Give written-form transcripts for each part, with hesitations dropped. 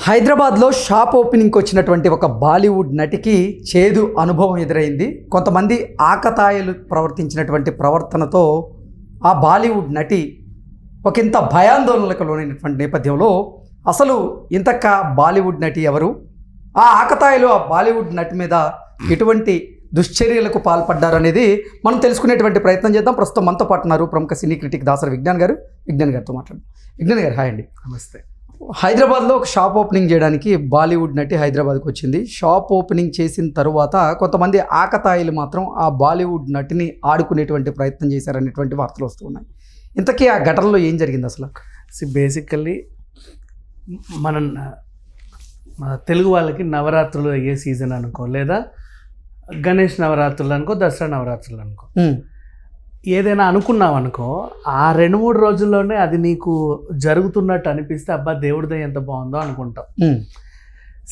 హైదరాబాద్లో షాప్ ఓపెనింగ్కి వచ్చినటువంటి ఒక బాలీవుడ్ నటికి చేదు అనుభవం ఎదురైంది. కొంతమంది ఆకతాయిలు ప్రవర్తించినటువంటి ప్రవర్తనతో ఆ బాలీవుడ్ నటి ఒకంత భయాందోళనలకు లోనైనటువంటి నేపథ్యంలో అసలు ఇంతక బాలీవుడ్ నటి ఎవరు, ఆ ఆకతాయిలు ఆ బాలీవుడ్ నటి మీద ఎటువంటి దుశ్చర్యలకు పాల్పడ్డారు అనేది మనం తెలుసుకునేటువంటి ప్రయత్నం చేద్దాం. ప్రస్తుతం మనతో పాటు ఉన్నారు ప్రముఖ సినీ క్రిటిక్ దాసరి విజ్ఞాన్ గారు. విజ్ఞాన్ గారితో మాట్లాడు. విజ్ఞాన్ గారు, హాయ్ అండి. నమస్తే. హైదరాబాద్లో ఒక షాప్ ఓపెనింగ్ చేయడానికి బాలీవుడ్ నటి హైదరాబాద్కి వచ్చింది. షాప్ ఓపెనింగ్ చేసిన తరువాత కొంతమంది ఆకతాయిలు మాత్రం ఆ బాలీవుడ్ నటిని ఆడుకునేటువంటి ప్రయత్నం చేశారనేటువంటి వార్తలు వస్తూ ఉన్నాయి. ఇంతకీ ఆ ఘటనలో ఏం జరిగింది అసలు? బేసికల్లీ మన తెలుగు వాళ్ళకి నవరాత్రులు అయ్యే సీజన్ అనుకో, లేదా గణేష్ నవరాత్రులు అనుకో, దసరా నవరాత్రులు అనుకో, ఏదైనా అనుకున్నావు అనుకో, ఆ 2-3 రోజుల్లోనే అది నీకు జరుగుతున్నట్టు అనిపిస్తే అబ్బా దేవుడిదే ఎంత బాగుందో అనుకుంటాం.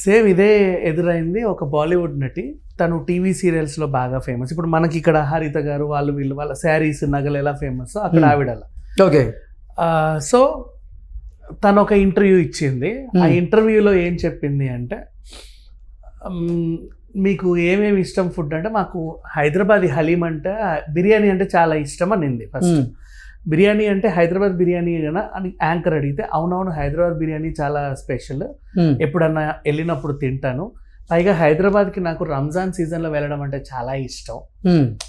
సేమ్ ఇదే ఎదురైంది ఒక బాలీవుడ్ నటి. తను టీవీ సీరియల్స్లో బాగా ఫేమస్. ఇప్పుడు మనకి ఇక్కడ హరిత గారు వీళ్ళు వాళ్ళ శారీస్ నగలు ఎలా ఫేమస్ అక్కడ ఆవిడలా. ఓకే. సో తను ఒక ఇంటర్వ్యూ ఇచ్చింది. ఆ ఇంటర్వ్యూలో ఏం చెప్పింది అంటే, మీకు ఏమేమి ఇష్టం ఫుడ్ అంటే, మాకు హైదరాబాదీ హలీం అంటే బిర్యానీ అంటే చాలా ఇష్టం అనింది. ఫస్ట్ బిర్యానీ అంటే హైదరాబాద్ బిర్యానీ అని యాంకర్ అడిగితే, అవునవును హైదరాబాద్ బిర్యానీ చాలా స్పెషల్, ఎప్పుడన్నా వెళ్ళినప్పుడు తింటాను, పైగా హైదరాబాద్కి నాకు రంజాన్ సీజన్లో వెళ్ళడం అంటే చాలా ఇష్టం.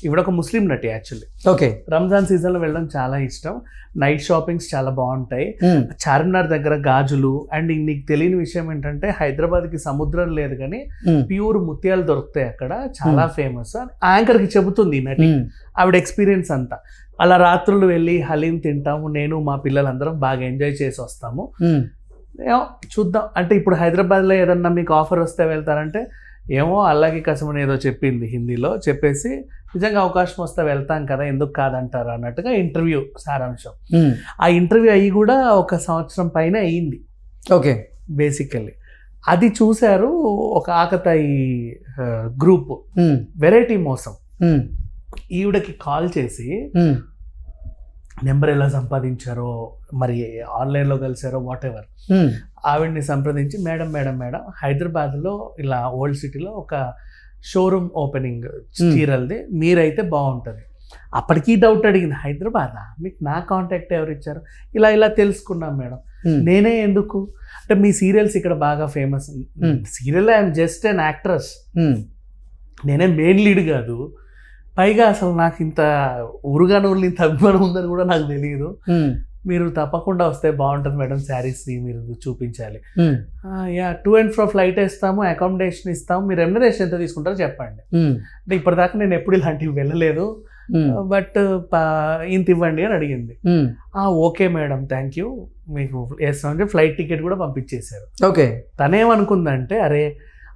ఇవిడ ఒక ముస్లిం నటి యాక్చువల్లీ. ఓకే. రంజాన్ సీజన్లో వెళ్ళడం చాలా ఇష్టం, నైట్ షాపింగ్స్ చాలా బాగుంటాయి, చార్మినార్ దగ్గర గాజులు, అండ్ నీకు తెలియని విషయం ఏంటంటే హైదరాబాద్కి సముద్రం లేదు కానీ ప్యూర్ ముత్యాలు దొరుకుతాయి అక్కడ, చాలా ఫేమస్ అని యాంకర్కి చెబుతుంది ఈ నటి. ఆవిడ ఎక్స్పీరియన్స్ అంతా. అలా రాత్రులు వెళ్ళి హలీం తింటాము, నేను మా పిల్లలందరం బాగా ఎంజాయ్ చేసి వస్తాము. ఏమో చూద్దాం అంటే, ఇప్పుడు హైదరాబాద్లో ఏదన్నా మీకు ఆఫర్ వస్తే వెళ్తారంటే, ఏమో అల్లాకి కసమని ఏదో చెప్పింది హిందీలో, చెప్పేసి నిజంగా అవకాశం వస్తే వెళ్తాం కదా ఎందుకు కాదంటారు అన్నట్టుగా ఇంటర్వ్యూ సారాంశం. ఆ ఇంటర్వ్యూ అయ్యి కూడా 1 సంవత్సరం పైన అయ్యింది. ఓకే. బేసికల్లీ అది చూశారు ఒక ఆకతాయి గ్రూప్, వెరైటీ మోసం. ఈవిడకి కాల్ చేసి నెంబర్ ఎలా సంపాదించారో, మరి ఆన్లైన్లో కలిసారో వాట్ ఎవర్, ఆవిడ్ని సంప్రదించి మేడం హైదరాబాద్లో ఇలా ఓల్డ్ సిటీలో ఒక షోరూమ్ ఓపెనింగ్ చీరలది, మీరైతే బాగుంటుంది. అప్పటికీ డౌట్ అడిగింది, హైదరాబాదా, మీకు నా కాంటాక్ట్ ఎవరు ఇచ్చారు? ఇలా తెలుసుకున్నాం మేడం. నేనే ఎందుకు అంటే, మీ సీరియల్స్ ఇక్కడ బాగా famous. Serial I'm just an actress, నేనే మెయిన్ లీడ్ కాదు. పైగా అసలు నాకు ఇంత ఊరుగానూళ్ళు ఇంత అభిమానం ఉందని కూడా నాకు తెలియదు. మీరు తప్పకుండా వస్తే బాగుంటుంది మేడం, శారీస్ మీరు చూపించాలి. టు అండ్ ఫ్రో ఫ్లైట్ వేస్తాము, అకామిడేషన్ ఇస్తాము, మీరు రెమ్యునరేషన్ ఎంత తీసుకుంటారో చెప్పండి. అంటే ఇప్పటిదాకా నేను ఎప్పుడు ఇలాంటివి వెళ్ళలేదు, బట్ ఇంత ఇవ్వండి అని అడిగింది. ఓకే మేడం, థ్యాంక్ యూ, మీకు వేస్తామంటే ఫ్లైట్ టికెట్ కూడా పంపించేశారు. ఓకే. తనేమనుకుందంటే, అరే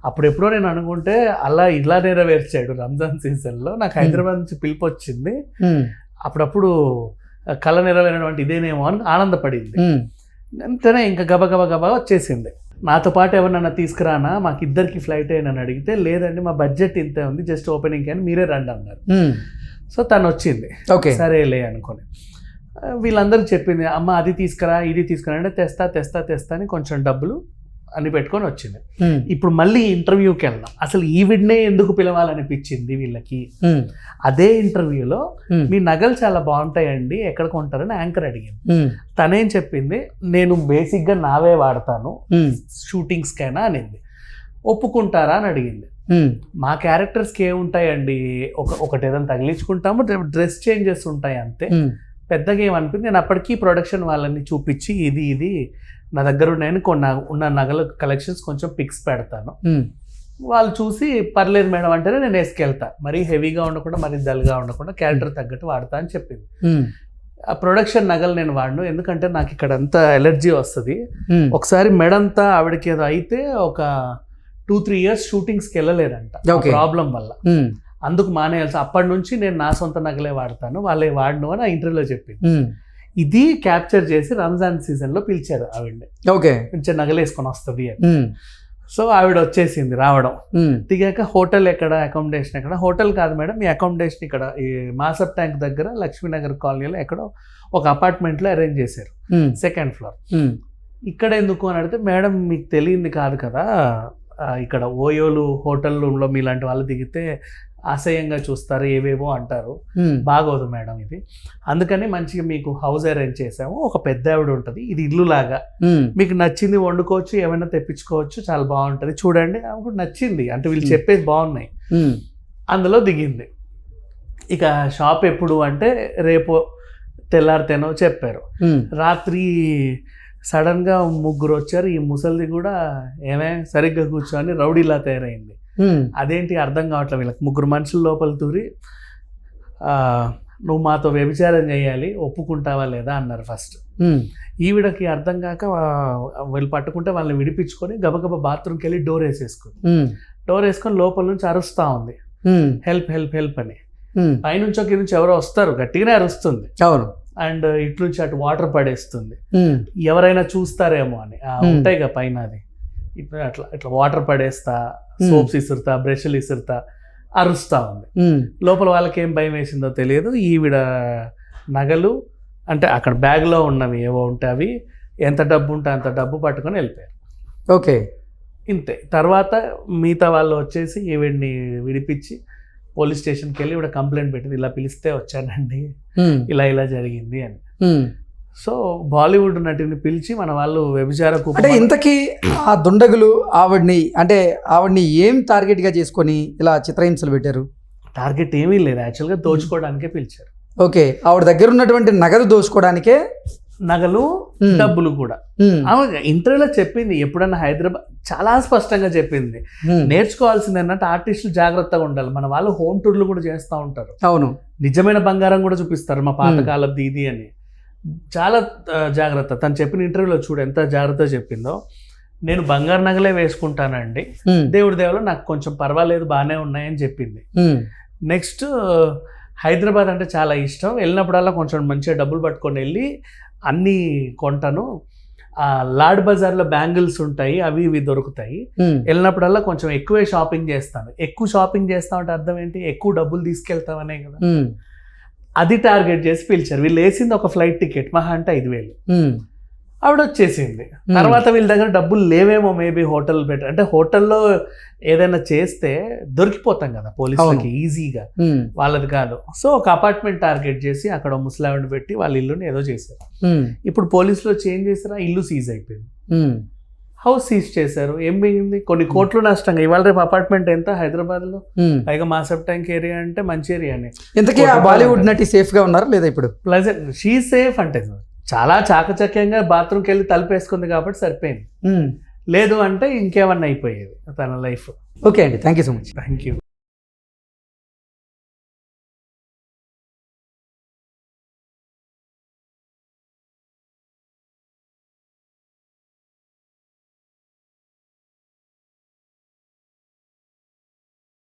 అప్పుడెప్పుడో నేను అనుకుంటే అలా ఇలా నెరవేర్చాడు రంజాన్ సీజన్లో, నాకు హైదరాబాద్ నుంచి పిలుపు వచ్చింది, అప్పుడప్పుడు కళ నెరవేరడం అంటే ఇదేనేమో అని ఆనందపడింది. అంతేనే ఇంకా గబగబా వచ్చేసింది. నాతో పాటు ఎవరినన్నా తీసుకురానా, మాకు ఇద్దరికి ఫ్లైట్ అయినని అడిగితే, లేదండి మా బడ్జెట్ ఇంతే ఉంది, జస్ట్ ఓపెనింగ్ అని మీరే రండి అన్నారు. సో తను వచ్చింది. సరేలే అనుకోని వీళ్ళందరికీ చెప్పింది, అమ్మ అది తీసుకురా ఇది తీసుకురా అంటే, తెస్తా అని కొంచెం డబ్బులు అని పెట్టుకొని వచ్చింది. ఇప్పుడు మళ్ళీ ఇంటర్వ్యూకి వెళ్దాం. అసలు ఈవిడ్నే ఎందుకు పిలవాలనిపించింది వీళ్ళకి? అదే ఇంటర్వ్యూలో మీ నగలు చాలా బాగుంటాయండి, ఎక్కడ కొంటారని యాంకర్ అడిగింది. తనేం చెప్పింది, నేను బేసిక్గా నావే వాడతాను షూటింగ్స్కైనా అనింది. ఒప్పుకుంటారా అని అడిగింది. మా క్యారెక్టర్స్కి ఏముంటాయండి, ఒకటి ఏదైనా తగిలించుకుంటాము, డ్రెస్ చేంజెస్ ఉంటాయి అంతే, పెద్దగా ఏమనిపింది. నేను అప్పటికీ ప్రొడక్షన్ వాళ్ళని చూపించి ఇది నా దగ్గర ఉన్నాయని ఉన్న నగల కలెక్షన్స్ కొంచెం పిక్స్ పెడతాను, వాళ్ళు చూసి పర్లేదు మేడం అంటేనే నేను వేసుకెళ్తా, మరీ హెవీగా ఉండకుండా మరీ డల్గా ఉండకుండా క్యారెక్టర్ తగ్గట్టు వాడతా అని చెప్పింది. ఆ ప్రొడక్షన్ నగలు నేను వాడను, ఎందుకంటే నాకు ఇక్కడ అంతా ఎలర్జీ వస్తుంది. ఒకసారి మెడంతా ఆవిడకి ఏదో అయితే ఒక 2-3 years షూటింగ్స్కి వెళ్ళలేదంట ప్రాబ్లం వల్ల, అందుకు మానేయాల్సి. అప్పటి నుంచి నేను నా సొంత నగలే వాడతాను, వాళ్ళే వాడను అని ఆ ఇంటర్వ్యూలో చెప్పింది. ఇది క్యాప్చర్ చేసి రంజాన్ సీజన్లో పిలిచారు ఆవిడ్ని. ఓకే. కొంచెం నగలేసుకొని వస్తుంది అని. సో ఆవిడ వచ్చేసింది. రావడం దిగాక హోటల్ ఎక్కడ, అకామిడేషన్ ఎక్కడ? హోటల్ కాదు మేడం, మీ అకామిడేషన్ ఇక్కడ ఈ మాసప్ ట్యాంక్ దగ్గర లక్ష్మీనగర్ కాలనీలో ఎక్కడో ఒక అపార్ట్మెంట్లో అరేంజ్ చేశారు, 2nd floor. ఇక్కడ ఎందుకు అని అడిగితే, మేడం మీకు తెలియంది కాదు కదా, ఇక్కడ ఓయోలు హోటల్లో మీలాంటి వాళ్ళు దిగితే అసహ్యంగా చూస్తారు, ఏవేవో అంటారు, బాగోదు మేడం ఇది, అందుకని మంచిగా మీకు హౌస్ అరేంజ్ చేసాము, ఒక పెద్ద ఆవిడ ఉంటుంది, ఇది ఇల్లు లాగా, మీకు నచ్చింది వండుకోవచ్చు, ఏమైనా తెప్పించుకోవచ్చు, చాలా బాగుంటుంది చూడండి. ఆమెకు నచ్చింది, అంటే వీళ్ళు చెప్పేది బాగున్నాయి, అందులో దిగింది. ఇక షాప్ ఎప్పుడు అంటే రేపు తెల్లారితేనో చెప్పారు. రాత్రి సడన్గా ముగ్గురు వచ్చారు, ఈ ముసలిది కూడా ఏమే సరిగ్గా కూర్చొని రౌడీలా తయారైంది. అదేంటి అర్థం కావట్లేదు వీళ్ళకి. ముగ్గురు మనుషుల లోపల తూరి నువ్వు మాతో వ్యభిచారం చేయాలి, ఒప్పుకుంటావా లేదా అన్నారు ఫస్ట్. ఈవిడకి అర్థం కాక వీళ్ళు పట్టుకుంటే వాళ్ళని విడిపించుకొని గబగబా బాత్రూమ్కి వెళ్ళి డోర్ వేసుకొని లోపల నుంచి అరుస్తూ ఉంది, హెల్ప్ హెల్ప్ హెల్ప్ అని. పైనుంచో కింద నుంచి ఎవరో వస్తారు, గట్టిగానే అరుస్తుంది. అవును. అండ్ ఇటు నుంచి అటు వాటర్ పడేస్తుంది, ఎవరైనా చూస్తారేమో అని. ఉంటాయి కదా పైన, అది ఇట్లా ఇట్లా వాటర్ పడేస్తా, సోప్స్ ఇసురుతా, బ్రష్లు ఇసురుతా అరుస్తా ఉంది. లోపల వాళ్ళకి ఏం భయం వేసిందో తెలియదు. ఈవిడ నగలు అంటే అక్కడ బ్యాగ్లో ఉన్నవి ఏవో ఉంటే అవి, ఎంత డబ్బు ఉంటే అంత డబ్బు పట్టుకొని వెళ్ళిపోయారు. ఓకే, ఇంతే. తర్వాత మిగతా వాళ్ళు వచ్చేసి ఈవిడ్ని విడిపించి పోలీస్ స్టేషన్కి వెళ్ళి ఈవిడ కంప్లైంట్ పెట్టింది, ఇలా పిలిస్తే వచ్చానండి, ఇలా జరిగింది అని. సో బాలీవుడ్ నటిని పిలిచి మన వాళ్ళు వ్యభిచారకు. అంటే ఇంతకీ ఆ దుండగులు ఆవిడ్ని ఏం టార్గెట్గా చేసుకొని ఇలా చిత్రహింసలు పెట్టారు? టార్గెట్ ఏమీ లేదు, యాక్చువల్గా దోచుకోవడానికే పిలిచారు. ఓకే, ఆవిడ దగ్గర ఉన్నటువంటి నగదు దోచుకోవడానికే, నగలు డబ్బులు కూడా. ఆమె ఇంటర్వ్యూలో చెప్పింది, ఎప్పుడన్నా హైదరాబాద్ చాలా స్పష్టంగా చెప్పింది, నేర్చుకోవాల్సింది ఏంటంటే ఆర్టిస్టులు జాగ్రత్తగా ఉండాలి. మన వాళ్ళు హోమ్ టూర్లు కూడా చేస్తూ ఉంటారు. అవును, నిజమైన బంగారం కూడా చూపిస్తారు, మా పాతకాలది ఇది అని. చాలా జాగ్రత్త. తను చెప్పిన ఇంటర్వ్యూలో చూడు ఎంత జాగ్రత్తగా చెప్పిందో. నేను బంగారు నగలే వేసుకుంటానండి, దేవుడి దేవులో నాకు కొంచెం పర్వాలేదు, బాగానే ఉన్నాయని చెప్పింది. నెక్స్ట్ హైదరాబాద్ అంటే చాలా ఇష్టం, వెళ్ళినప్పుడల్లా కొంచెం మంచిగా డబ్బులు పట్టుకొని వెళ్ళి అన్నీ కొంటాను. లాడ్ బజార్లో బ్యాంగిల్స్ ఉంటాయి, అవి ఇవి దొరుకుతాయి, వెళ్ళినప్పుడల్లా కొంచెం ఎక్కువే షాపింగ్ చేస్తాను. ఎక్కువ షాపింగ్ చేస్తామంటే అర్థం ఏంటి, ఎక్కువ డబ్బులు తీసుకెళ్తామనే కదా. అది టార్గెట్ చేసి పిలిచారు. వీళ్ళు వేసింది ఒక ఫ్లైట్ టికెట్ మహా అంటే 5,000. ఆవిడ వచ్చేసింది. తర్వాత వీళ్ళ దగ్గర డబ్బులు లేవేమో, మేబీ హోటల్ బెటర్, అంటే హోటల్లో ఏదైనా చేస్తే దొరికిపోతాం కదా పోలీసులకి ఈజీగా, వాళ్ళది కాదు. సో ఒక అపార్ట్మెంట్ టార్గెట్ చేసి అక్కడ ముసలావిడ పెట్టి వాళ్ళ ఇల్లుని ఏదో చేశారు. ఇప్పుడు పోలీసులు చేంజ్ చేసారా, ఇల్లు సీజ్ అయిపోయింది, హౌస్ సీజ్ చేశారు. ఏం మిగిలింది, కొన్ని కోట్లు నష్టంగా. ఇవాళ రేపు అపార్ట్మెంట్ ఎంత హైదరాబాద్లో, పైగా మాసప్ ట్యాంక్ ఏరియా అంటే మంచి ఏరియానే. ఇంతకీ ఆ బాలీవుడ్ నటి సేఫ్ గా ఉన్నారా లేదా ఇప్పుడు? ప్లజెంట్, షీ సేఫ్ అంటే చాలా చాకచక్యంగా బాత్రూమ్కి వెళ్ళి తలుపేసుకుంది కాబట్టి సరిపోయింది. లేదు అంటే ఇంకేమన్నా అయిపోయేది తన లైఫ్. ఓకే అండి, thank you so much. Thank you.